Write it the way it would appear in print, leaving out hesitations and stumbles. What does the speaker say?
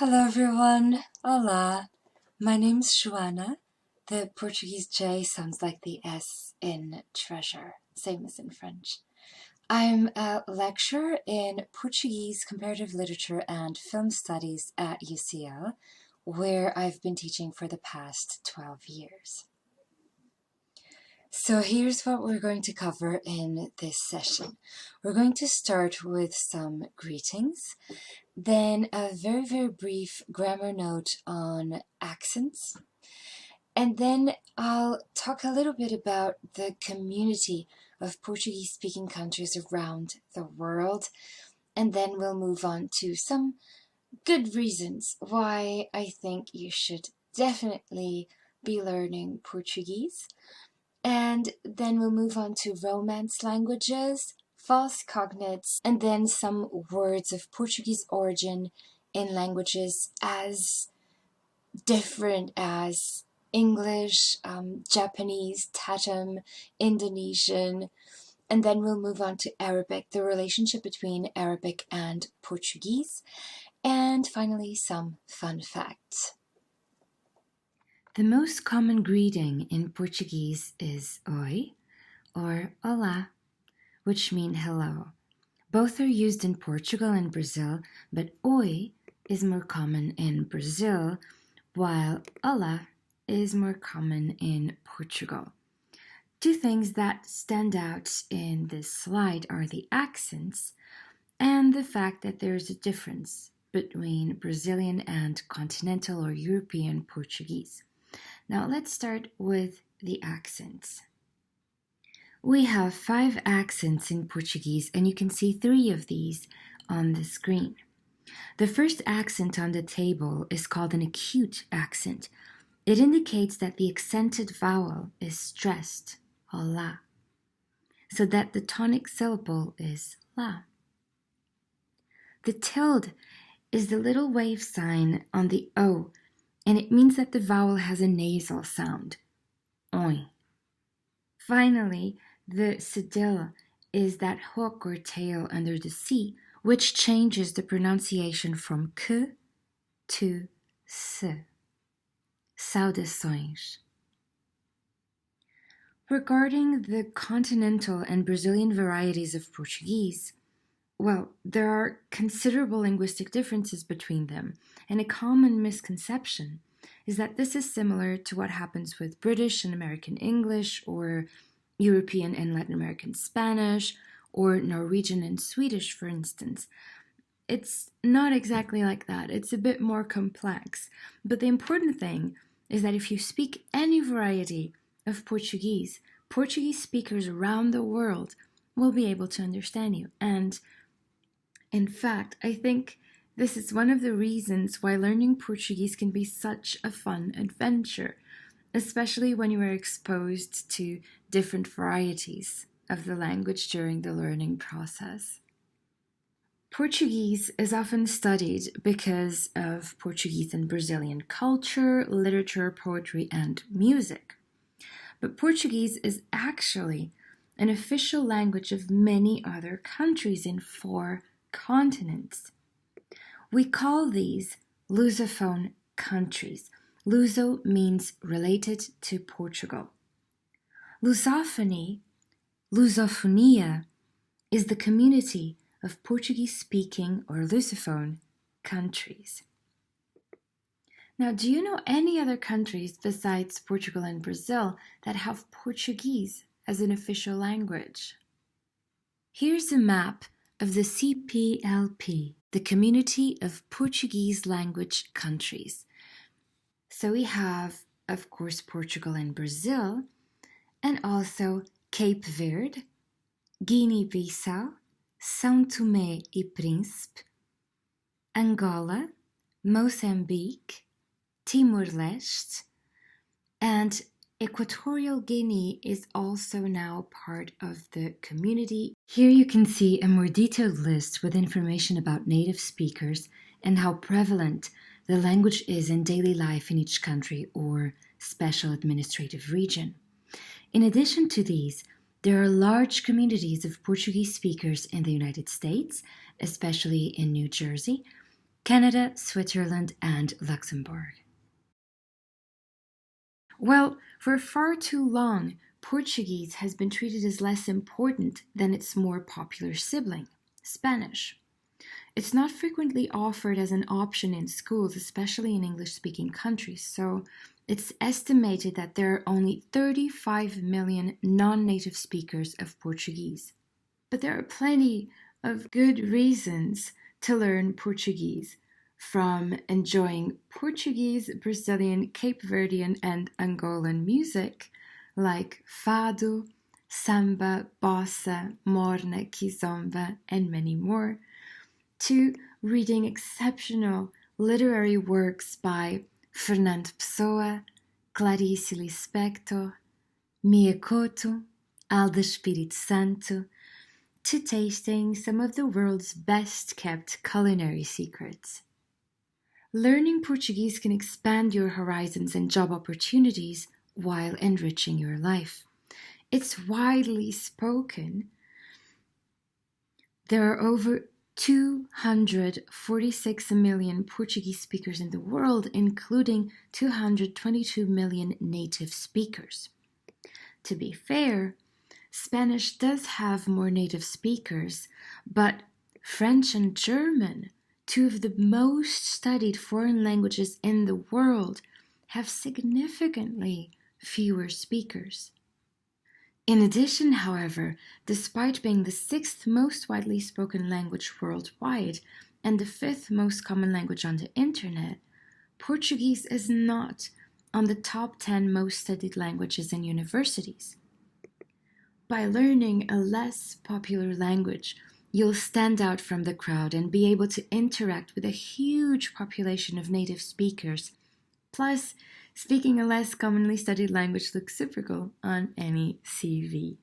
Hello everyone, hola. My name's Joana. The Portuguese J sounds like the S in treasure, same as in French. I'm a lecturer in Portuguese comparative literature and film studies at UCL, where I've been teaching for the past 12 years. So here's what we're going to cover in this session. We're going to start with some greetings, then a very brief grammar note on accents, and then I'll talk a little bit about the community of Portuguese-speaking countries around the world, and then we'll move on to some good reasons why I think you should definitely be learning Portuguese. And then we'll move on to Romance languages, false cognates, and then some words of Portuguese origin in languages as different as English, Japanese, Tatam, Indonesian, and then we'll move on to Arabic, the relationship between Arabic and Portuguese, and finally some fun facts. The most common greeting in Portuguese is oi or olá, which mean hello. Both are used in Portugal and Brazil, but oi is more common in Brazil, while olá is more common in Portugal. Two things that stand out in this slide are the accents and the fact that there is a difference between Brazilian and continental or European Portuguese. Now let's start with the accents. We have 5 accents in Portuguese, and you can see 3 of these on the screen. The first accent on the table is called an acute accent. It indicates that the accented vowel is stressed, olá, so that the tonic syllable is lá. The tilde is the little wave sign on the O, and it means that the vowel has a nasal sound, oi. Finally, the cedilla is that hook or tail under the C, which changes the pronunciation from k to s. Saudações. Regarding the continental and Brazilian varieties of Portuguese, well, there are considerable linguistic differences between them, and a common misconception is that this is similar to what happens with British and American English, or European and Latin American Spanish, or Norwegian and Swedish, for instance. It's not exactly like that. It's a bit more complex. But the important thing is that if you speak any variety of Portuguese, Portuguese speakers around the world will be able to understand you. And in fact, I think this is one of the reasons why learning Portuguese can be such a fun adventure, especially when you are exposed to different varieties of the language during the learning process. Portuguese is often studied because of Portuguese and Brazilian culture, literature, poetry, and music. But Portuguese is actually an official language of many other countries in 4 continents. We call these Lusophone countries. Luso means related to Portugal. Lusophonia, is the community of Portuguese-speaking or Lusophone countries. Now, do you know any other countries besides Portugal and Brazil that have Portuguese as an official language? Here's a map of the CPLP, the Community of Portuguese Language Countries. So we have, of course, Portugal and Brazil, and also Cape Verde, Guinea-Bissau, São Tomé e Príncipe, Angola, Mozambique, Timor-Leste, and Equatorial Guinea is also now part of the community. Here you can see a more detailed list with information about native speakers and how prevalent the language is in daily life in each country or special administrative region. In addition to these, there are large communities of Portuguese speakers in the United States, especially in New Jersey, Canada, Switzerland, and Luxembourg. Well, for far too long, Portuguese has been treated as less important than its more popular sibling, Spanish. It's not frequently offered as an option in schools, especially in English-speaking countries, so it's estimated that there are only 35 million non-native speakers of Portuguese. But there are plenty of good reasons to learn Portuguese, from enjoying Portuguese, Brazilian, Cape Verdean, and Angolan music like fado, samba, bossa, morna, kizomba, and many more, to reading exceptional literary works by Fernando Pessoa, Clarice Lispector, Mia Couto, Alda Espírito Santo, to tasting some of the world's best-kept culinary secrets. Learning Portuguese can expand your horizons and job opportunities while enriching your life. It's widely spoken. There are over 246 million Portuguese speakers in the world, including 222 million native speakers. To be fair, Spanish does have more native speakers, but French and German, two of the most studied foreign languages in the world, have significantly fewer speakers. In addition, however, despite being the 6th most widely spoken language worldwide and the 5th most common language on the internet, Portuguese is not on the top 10 most studied languages in universities. By learning a less popular language, you'll stand out from the crowd and be able to interact with a huge population of native speakers. Plus, speaking a less commonly studied language looks super cool on any CV.